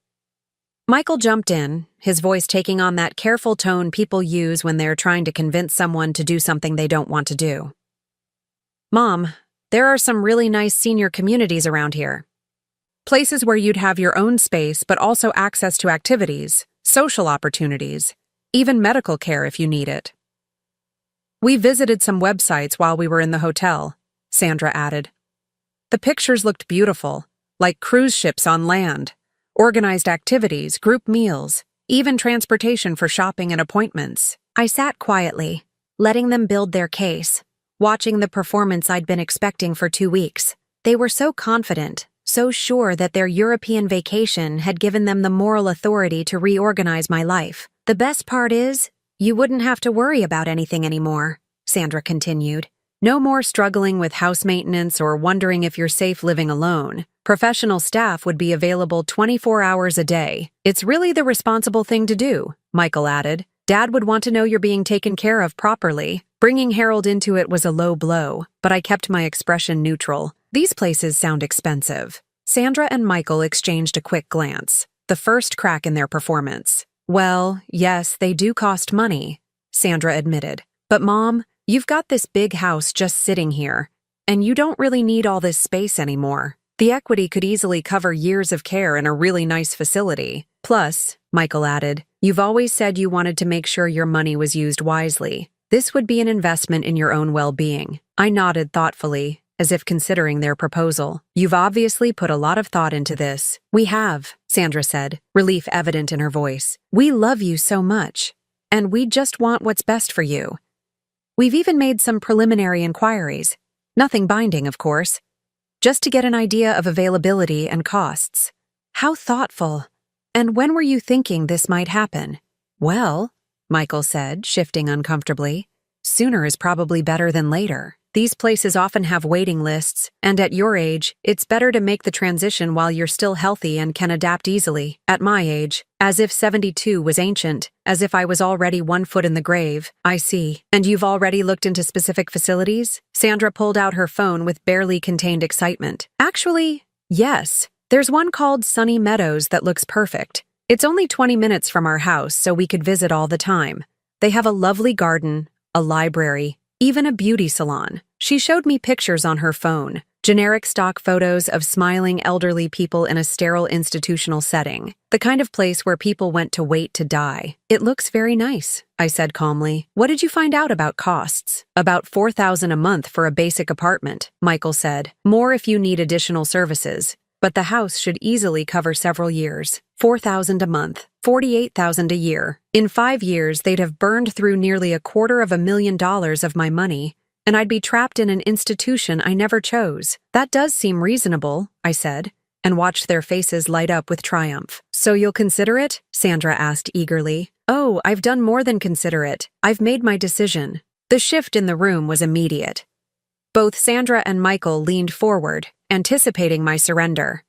Michael jumped in, his voice taking on that careful tone people use when they're trying to convince someone to do something they don't want to do. "Mom, there are some really nice senior communities around here. Places where you'd have your own space but also access to activities, social opportunities, even medical care if you need it." "We visited some websites while we were in the hotel," Sandra added. "The pictures looked beautiful, like cruise ships on land, organized activities, group meals, even transportation for shopping and appointments." I sat quietly, letting them build their case, watching the performance I'd been expecting for 2 weeks. They were so confident, so sure that their European vacation had given them the moral authority to reorganize my life. "The best part is, you wouldn't have to worry about anything anymore," Sandra continued. "No more struggling with house maintenance or wondering if you're safe living alone. Professional staff would be available 24 hours a day. It's really the responsible thing to do," Michael added. "Dad would want to know you're being taken care of properly." Bringing Harold into it was a low blow, but I kept my expression neutral. "These places sound expensive." Sandra and Michael exchanged a quick glance, the first crack in their performance. "Well, yes, they do cost money," Sandra admitted. "But Mom, you've got this big house just sitting here, and you don't really need all this space anymore. The equity could easily cover years of care in a really nice facility. Plus," Michael added, "you've always said you wanted to make sure your money was used wisely. This would be an investment in your own well-being." I nodded thoughtfully, as if considering their proposal. "You've obviously put a lot of thought into this." "We have," Sandra said, relief evident in her voice. "We love you so much, and we just want what's best for you. We've even made some preliminary inquiries. Nothing binding, of course, just to get an idea of availability and costs." "How thoughtful. And when were you thinking this might happen?" "Well," Michael said, shifting uncomfortably, "sooner is probably better than later." These places often have waiting lists, and at your age, it's better to make the transition while you're still healthy and can adapt easily. At my age, as if 72 was ancient, as if I was already 1 foot in the grave. I see. And you've already looked into specific facilities? Sandra pulled out her phone with barely contained excitement. Actually, yes. There's one called Sunny Meadows that looks perfect. It's only 20 minutes from our house, so we could visit all the time. They have a lovely garden, a library, even a beauty salon. She showed me pictures on her phone, generic stock photos of smiling elderly people in a sterile institutional setting, the kind of place where people went to wait to die. It looks very nice, I said calmly. What did you find out about costs? About $4,000 a month for a basic apartment, Michael said. More if you need additional services. But the house should easily cover several years. $4,000 a month, $48,000 a year. In 5 years, they'd have burned through nearly $250,000 of my money, and I'd be trapped in an institution I never chose. That does seem reasonable, I said, and watched their faces light up with triumph. So you'll consider it? Sandra asked eagerly. Oh, I've done more than consider it. I've made my decision. The shift in the room was immediate. Both Sandra and Michael leaned forward, anticipating my surrender.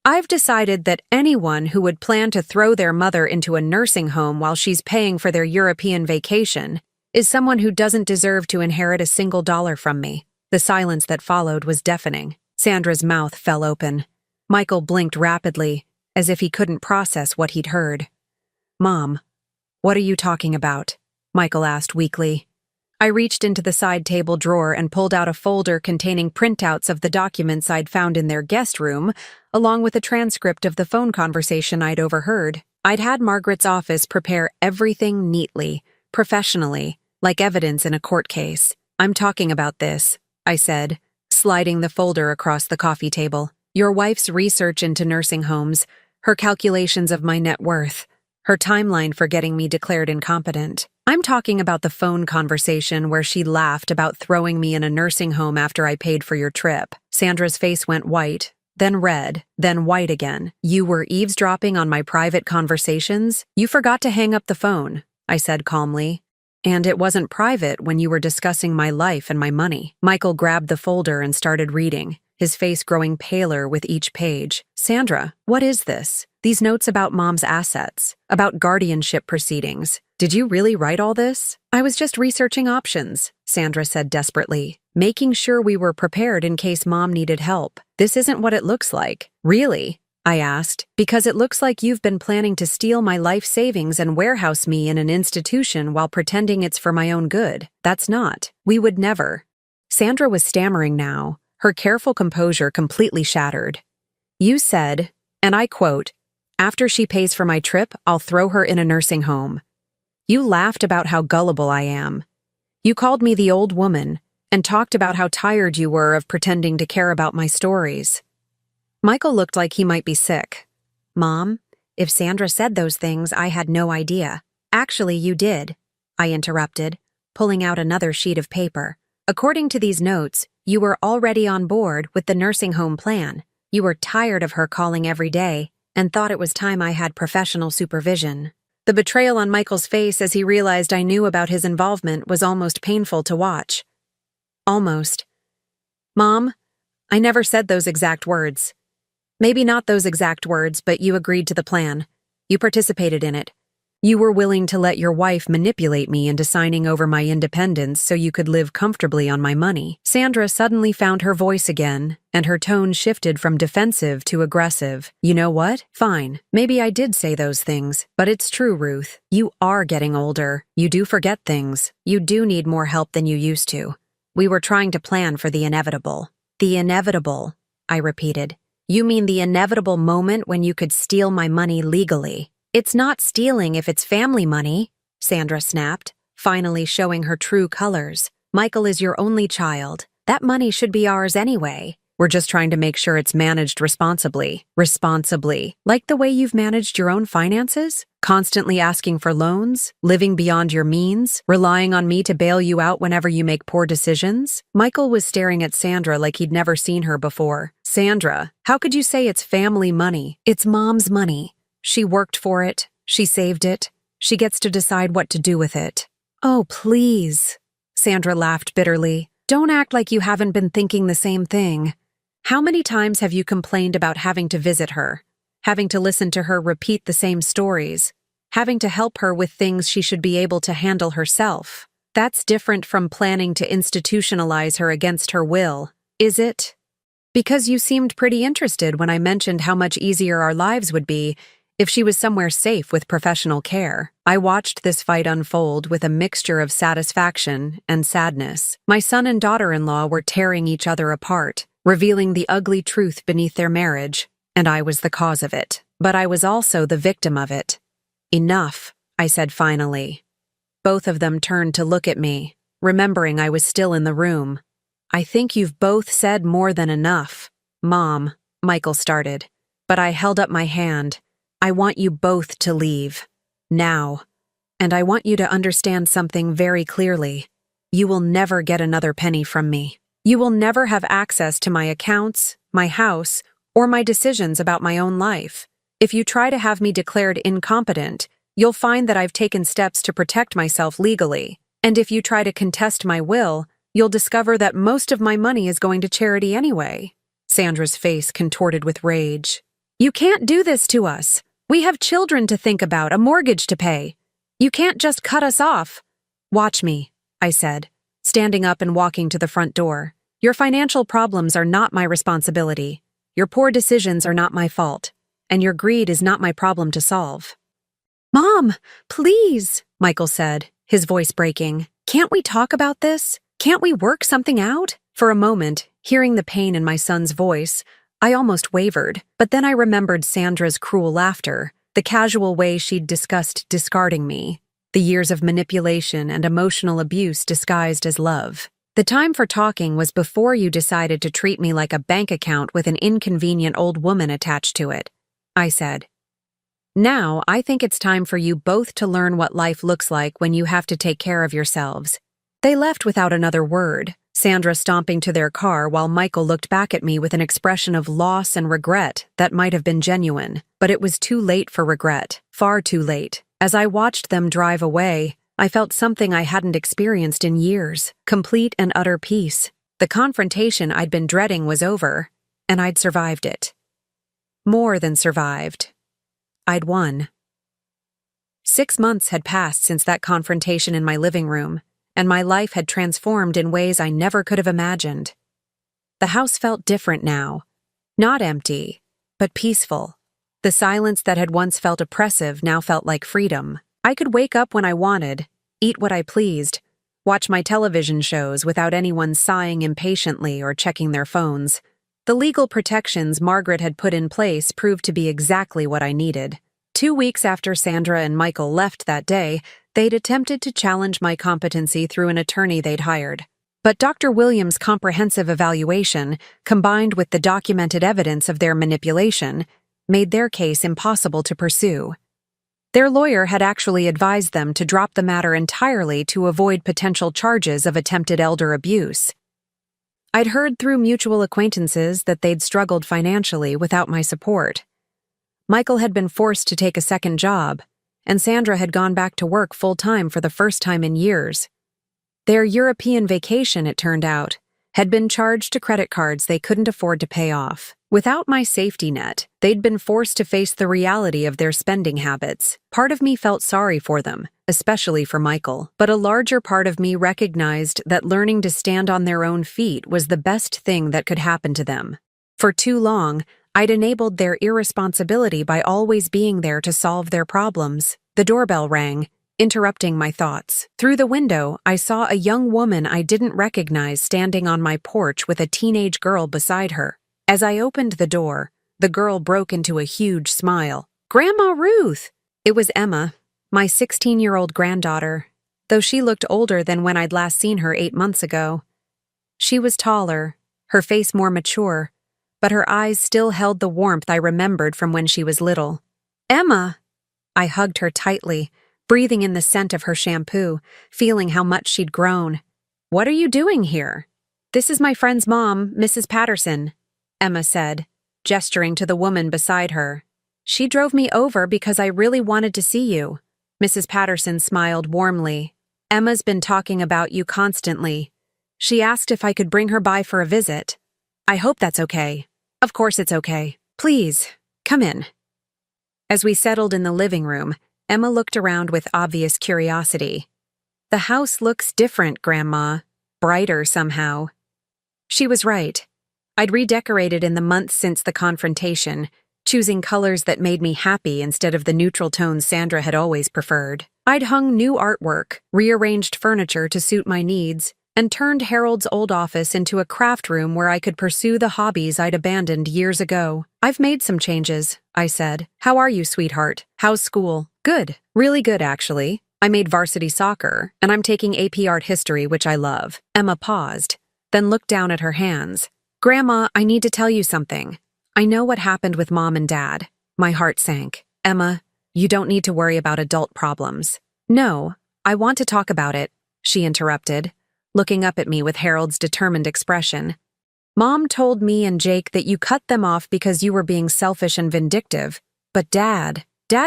I've decided that anyone who would plan to throw their mother into a nursing home while she's paying for their European vacation is someone who doesn't deserve to inherit a single dollar from me. The silence that followed was deafening. Sandra's mouth fell open. Michael blinked rapidly, as if he couldn't process what he'd heard. Mom, what are you talking about? Michael asked weakly. I reached into the side table drawer and pulled out a folder containing printouts of the documents I'd found in their guest room, along with a transcript of the phone conversation I'd overheard. I'd had Margaret's office prepare everything neatly, professionally, like evidence in a court case. I'm talking about this, I said, sliding the folder across the coffee table. Your wife's research into nursing homes, her calculations of my net worth, her timeline for getting me declared incompetent. I'm talking about the phone conversation where she laughed about throwing me in a nursing home after I paid for your trip. Sandra's face went white, then red, then white again. You were eavesdropping on my private conversations? You forgot to hang up the phone, I said calmly. And it wasn't private when you were discussing my life and my money. Michael grabbed the folder and started reading, his face growing paler with each page. Sandra, what is this? These notes about Mom's assets, about guardianship proceedings. Did you really write all this? I was just researching options, Sandra said desperately, making sure we were prepared in case Mom needed help. This isn't what it looks like. Really? I asked, because it looks like you've been planning to steal my life savings and warehouse me in an institution while pretending it's for my own good. That's not. We would never. Sandra was stammering now, her careful composure completely shattered. You said, and I quote, after she pays for my trip, I'll throw her in a nursing home. You laughed about how gullible I am. You called me the old woman and talked about how tired you were of pretending to care about my stories. Michael looked like he might be sick. Mom, if Sandra said those things, I had no idea. Actually, you did, I interrupted, pulling out another sheet of paper. According to these notes, you were already on board with the nursing home plan. You were tired of her calling every day and thought it was time I had professional supervision. The betrayal on Michael's face as he realized I knew about his involvement was almost painful to watch. Almost. Mom, I never said those exact words. Maybe not those exact words, but you agreed to the plan. You participated in it. You were willing to let your wife manipulate me into signing over my independence so you could live comfortably on my money. Sandra suddenly found her voice again, and her tone shifted from defensive to aggressive. You know what? Fine. Maybe I did say those things, but it's true, Ruth. You are getting older. You do forget things. You do need more help than you used to. We were trying to plan for the inevitable. The inevitable, I repeated. You mean the inevitable moment when you could steal my money legally? It's not stealing if it's family money, Sandra snapped, finally showing her true colors. Michael is your only child. That money should be ours anyway. We're just trying to make sure it's managed responsibly. Responsibly? Like the way you've managed your own finances? Constantly asking for loans? Living beyond your means? Relying on me to bail you out whenever you make poor decisions? Michael was staring at Sandra like he'd never seen her before. Sandra, how could you say it's family money? It's Mom's money. She worked for it. She saved it. She gets to decide what to do with it. Oh, please. Sandra laughed bitterly. Don't act like you haven't been thinking the same thing. How many times have you complained about having to visit her, having to listen to her repeat the same stories, having to help her with things she should be able to handle herself? That's different from planning to institutionalize her against her will, is it? Because you seemed pretty interested when I mentioned how much easier our lives would be if she was somewhere safe with professional care. I watched this fight unfold with a mixture of satisfaction and sadness. My son and daughter-in-law were tearing each other apart, revealing the ugly truth beneath their marriage, and I was the cause of it. But I was also the victim of it. Enough, I said finally. Both of them turned to look at me, remembering I was still in the room. I think you've both said more than enough, Mom, Michael started. But I held up my hand. I want you both to leave. Now. And I want you to understand something very clearly. You will never get another penny from me. You will never have access to my accounts, my house, or my decisions about my own life. If you try to have me declared incompetent, you'll find that I've taken steps to protect myself legally. And if you try to contest my will, you'll discover that most of my money is going to charity anyway. Sandra's face contorted with rage. You can't do this to us. We have children to think about, a mortgage to pay. You can't just cut us off. Watch me, I said, standing up and walking to the front door. Your financial problems are not my responsibility. Your poor decisions are not my fault. And your greed is not my problem to solve. Mom, please, Michael said, his voice breaking. Can't we talk about this? Can't we work something out? For a moment, hearing the pain in my son's voice, I almost wavered, but then I remembered Sandra's cruel laughter, the casual way she'd discussed discarding me, the years of manipulation and emotional abuse disguised as love. The time for talking was before you decided to treat me like a bank account with an inconvenient old woman attached to it, I said. Now, I think it's time for you both to learn what life looks like when you have to take care of yourselves. They left without another word, Sandra stomping to their car while Michael looked back at me with an expression of loss and regret that might have been genuine. But it was too late for regret, far too late. As I watched them drive away, I felt something I hadn't experienced in years, complete and utter peace. The confrontation I'd been dreading was over, and I'd survived it. More than survived. I'd won. 6 months had passed since that confrontation in my living room, and my life had transformed in ways I never could have imagined. The house felt different now. Not empty, but peaceful. The silence that had once felt oppressive now felt like freedom. I could wake up when I wanted, eat what I pleased, watch my television shows without anyone sighing impatiently or checking their phones. The legal protections Margaret had put in place proved to be exactly what I needed. 2 weeks after Sandra and Michael left that day, they'd attempted to challenge my competency through an attorney they'd hired. But Dr. Williams' comprehensive evaluation, combined with the documented evidence of their manipulation, made their case impossible to pursue. Their lawyer had actually advised them to drop the matter entirely to avoid potential charges of attempted elder abuse. I'd heard through mutual acquaintances that they'd struggled financially without my support. Michael had been forced to take a second job, and Sandra had gone back to work full-time for the first time in years. Their European vacation, it turned out, had been charged to credit cards they couldn't afford to pay off. Without my safety net, they'd been forced to face the reality of their spending habits. Part of me felt sorry for them, especially for Michael, but a larger part of me recognized that learning to stand on their own feet was the best thing that could happen to them. For too long, I'd enabled their irresponsibility by always being there to solve their problems. The doorbell rang, interrupting my thoughts. Through the window, I saw a young woman I didn't recognize standing on my porch with a teenage girl beside her. As I opened the door, the girl broke into a huge smile. "Grandma Ruth!" It was Emma, my 16-year-old granddaughter, though she looked older than when I'd last seen her 8 months ago. She was taller, her face more mature, but her eyes still held the warmth I remembered from when she was little. "Emma!" I hugged her tightly, breathing in the scent of her shampoo, feeling how much she'd grown. "What are you doing here?" "This is my friend's mom, Mrs. Patterson," Emma said, gesturing to the woman beside her. "She drove me over because I really wanted to see you." Mrs. Patterson smiled warmly. "Emma's been talking about you constantly. She asked if I could bring her by for a visit. I hope that's okay. Of course it's okay. Please, come in. As we settled in the living room, Emma looked around with obvious curiosity. The house looks different, Grandma. Brighter somehow. She was right. I'd redecorated in the months since the confrontation, choosing colors that made me happy instead of the neutral tones Sandra had always preferred. I'd hung new artwork, rearranged furniture to suit my needs, and turned Harold's old office into a craft room where I could pursue the hobbies I'd abandoned years ago. I've made some changes, I said. How are you, sweetheart? How's school? Good. Really good, actually. I made varsity soccer, and I'm taking AP Art History, which I love. Emma paused, then looked down at her hands. Grandma, I need to tell you something. I know what happened with Mom and Dad. My heart sank. Emma, you don't need to worry about adult problems. No, I want to talk about it, she interrupted, looking up at me with Harold's determined expression. Mom told me and Jake that you cut them off because you were being selfish and vindictive. But Dad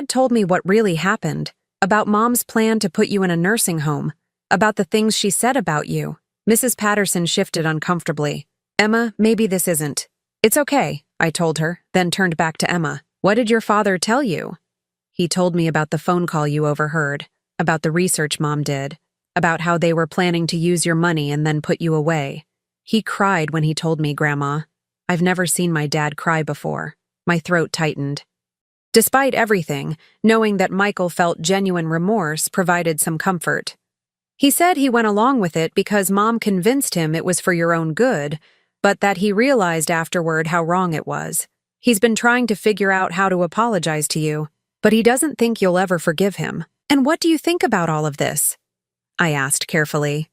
told me what really happened, about Mom's plan to put you in a nursing home, about the things she said about you. Mrs. Patterson shifted uncomfortably. Emma, maybe this isn't. It's okay, I told her, then turned back to Emma. What did your father tell you? He told me about the phone call you overheard, about the research Mom did, about how they were planning to use your money and then put you away. He cried when he told me, Grandma. I've never seen my dad cry before. My throat tightened. Despite everything, knowing that Michael felt genuine remorse provided some comfort. He said he went along with it because Mom convinced him it was for your own good, but that he realized afterward how wrong it was. He's been trying to figure out how to apologize to you, but he doesn't think you'll ever forgive him. And what do you think about all of this? I asked carefully.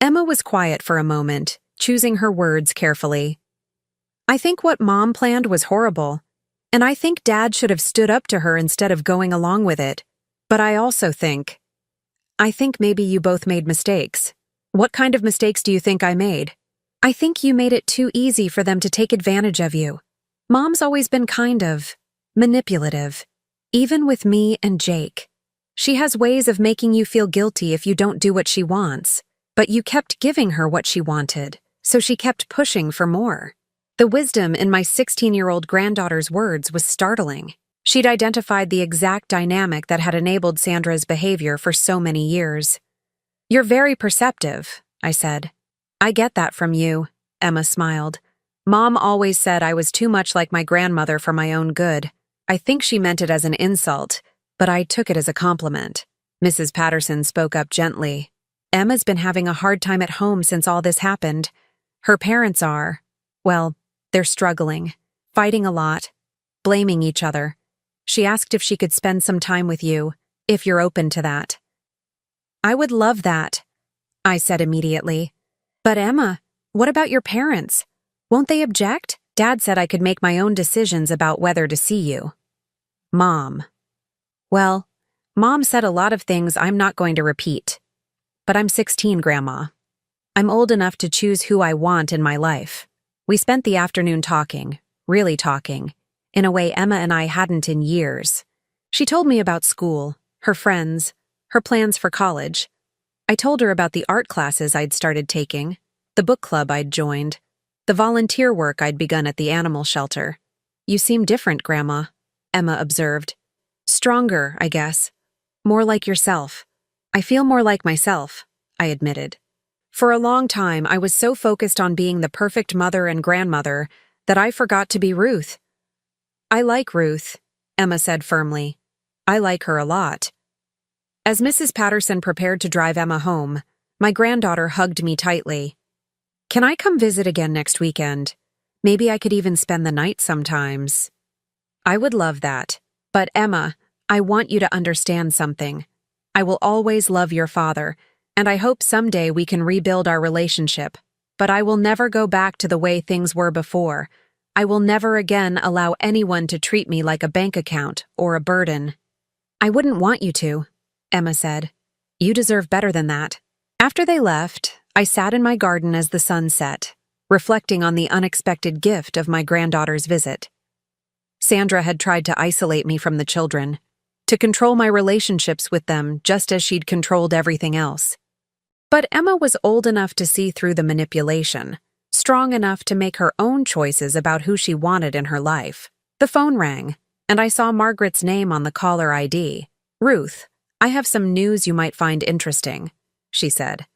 Emma was quiet for a moment, choosing her words carefully. I think what Mom planned was horrible, and I think Dad should have stood up to her instead of going along with it. But I also think maybe you both made mistakes. What kind of mistakes do you think I made? I think you made it too easy for them to take advantage of you. Mom's always been kind of manipulative, even with me and Jake. She has ways of making you feel guilty if you don't do what she wants, but you kept giving her what she wanted, so she kept pushing for more. The wisdom in my 16-year-old granddaughter's words was startling. She'd identified the exact dynamic that had enabled Sandra's behavior for so many years. You're very perceptive, I said. I get that from you, Emma smiled. Mom always said I was too much like my grandmother for my own good. I think she meant it as an insult, but I took it as a compliment. Mrs. Patterson spoke up gently. Emma's been having a hard time at home since all this happened. Her parents are, well, they're struggling, fighting a lot, blaming each other. She asked if she could spend some time with you, if you're open to that. I would love that, I said immediately. But Emma, what about your parents? Won't they object? Dad said I could make my own decisions about whether to see you. Mom. Well, Mom said a lot of things I'm not going to repeat. But I'm 16, Grandma. I'm old enough to choose who I want in my life. We spent the afternoon talking, really talking, in a way Emma and I hadn't in years. She told me about school, her friends, her plans for college. I told her about the art classes I'd started taking, the book club I'd joined, the volunteer work I'd begun at the animal shelter. You seem different, Grandma, Emma observed. Stronger, I guess. More like yourself. I feel more like myself, I admitted. For a long time, I was so focused on being the perfect mother and grandmother that I forgot to be Ruth. I like Ruth, Emma said firmly. I like her a lot. As Mrs. Patterson prepared to drive Emma home, my granddaughter hugged me tightly. Can I come visit again next weekend? Maybe I could even spend the night sometimes. I would love that. But Emma, I want you to understand something. I will always love your father, and I hope someday we can rebuild our relationship. But I will never go back to the way things were before. I will never again allow anyone to treat me like a bank account or a burden. I wouldn't want you to, Emma said. You deserve better than that. After they left, I sat in my garden as the sun set, reflecting on the unexpected gift of my granddaughter's visit. Sandra had tried to isolate me from the children, to control my relationships with them just as she'd controlled everything else. But Emma was old enough to see through the manipulation, strong enough to make her own choices about who she wanted in her life. The phone rang, and I saw Margaret's name on the caller ID. "Ruth, I have some news you might find interesting," she said.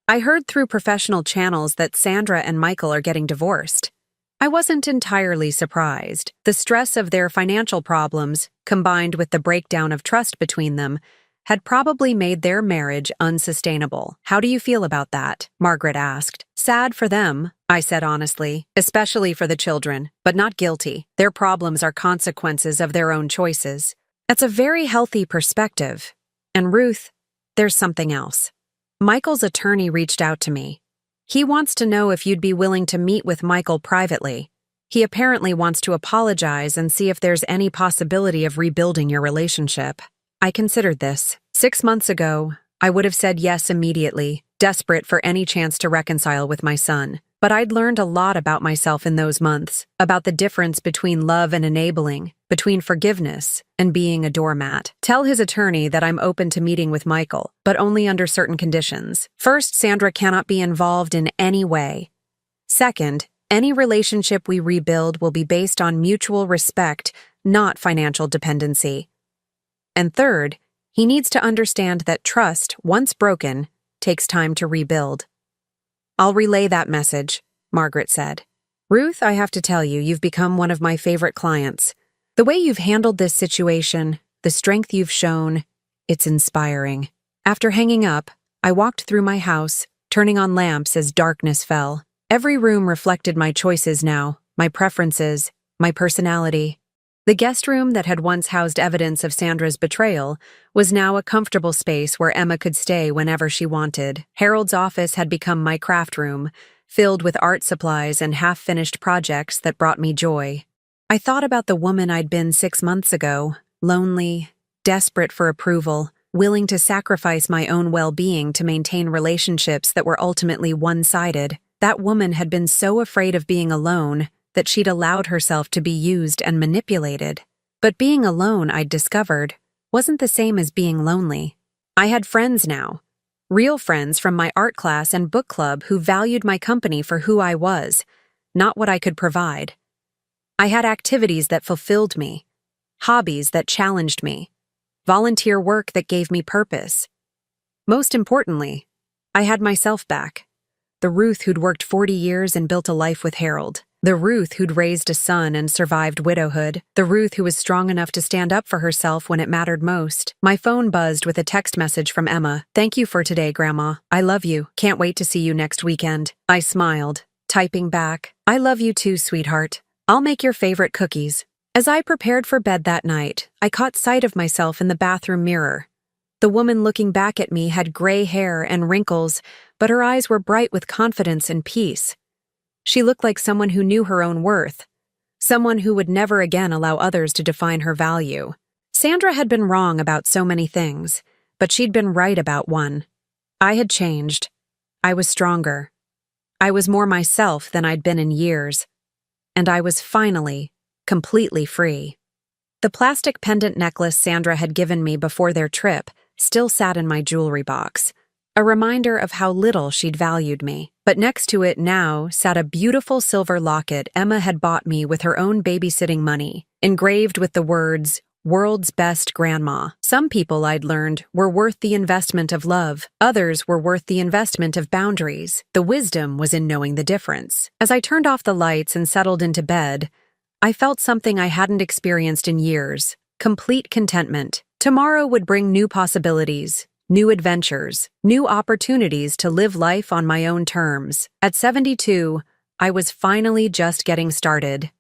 "I heard through professional channels that Sandra and Michael are getting divorced." I wasn't entirely surprised. The stress of their financial problems, combined with the breakdown of trust between them, had probably made their marriage unsustainable. "How do you feel about that?" Margaret asked. "Sad for them," I said honestly, "especially for the children, but not guilty. Their problems are consequences of their own choices." That's a very healthy perspective. And Ruth, there's something else. Michael's attorney reached out to me. He wants to know if you'd be willing to meet with Michael privately. He apparently wants to apologize and see if there's any possibility of rebuilding your relationship. I considered this. 6 months ago, I would have said yes immediately, desperate for any chance to reconcile with my son. But I'd learned a lot about myself in those months, about the difference between love and enabling, between forgiveness and being a doormat. Tell his attorney that I'm open to meeting with Michael, but only under certain conditions. First, Sandra cannot be involved in any way. Second, any relationship we rebuild will be based on mutual respect, not financial dependency. And third, he needs to understand that trust, once broken, takes time to rebuild. "I'll relay that message," Margaret said. "Ruth, I have to tell you, you've become one of my favorite clients. The way you've handled this situation, the strength you've shown, it's inspiring." After hanging up, I walked through my house, turning on lamps as darkness fell. Every room reflected my choices now, my preferences, my personality. The guest room that had once housed evidence of Sandra's betrayal was now a comfortable space where Emma could stay whenever she wanted. Harold's office had become my craft room, filled with art supplies and half-finished projects that brought me joy. I thought about the woman I'd been 6 months ago, lonely, desperate for approval, willing to sacrifice my own well-being to maintain relationships that were ultimately one-sided. That woman had been so afraid of being alone that she'd allowed herself to be used and manipulated. But being alone, I'd discovered, wasn't the same as being lonely. I had friends now, real friends from my art class and book club who valued my company for who I was, not what I could provide. I had activities that fulfilled me, hobbies that challenged me, volunteer work that gave me purpose. Most importantly, I had myself back. The Ruth who'd worked 40 years and built a life with Harold. The Ruth who'd raised a son and survived widowhood. The Ruth who was strong enough to stand up for herself when it mattered most. My phone buzzed with a text message from Emma. "Thank you for today, Grandma. I love you. Can't wait to see you next weekend." I smiled, typing back, "I love you too, sweetheart. I'll make your favorite cookies." As I prepared for bed that night, I caught sight of myself in the bathroom mirror. The woman looking back at me had gray hair and wrinkles, but her eyes were bright with confidence and peace. She looked like someone who knew her own worth, someone who would never again allow others to define her value. Sandra had been wrong about so many things, but she'd been right about one. I had changed. I was stronger. I was more myself than I'd been in years. And I was finally, completely free. The plastic pendant necklace Sandra had given me before their trip still sat in my jewelry box, a reminder of how little she'd valued me. But next to it now sat a beautiful silver locket Emma had bought me with her own babysitting money, engraved with the words, "World's Best Grandma." Some people, I'd learned, were worth the investment of love. Others were worth the investment of boundaries. The wisdom was in knowing the difference. As I turned off the lights and settled into bed, I felt something I hadn't experienced in years: complete contentment. Tomorrow would bring new possibilities, new adventures, new opportunities to live life on my own terms. At 72, I was finally just getting started.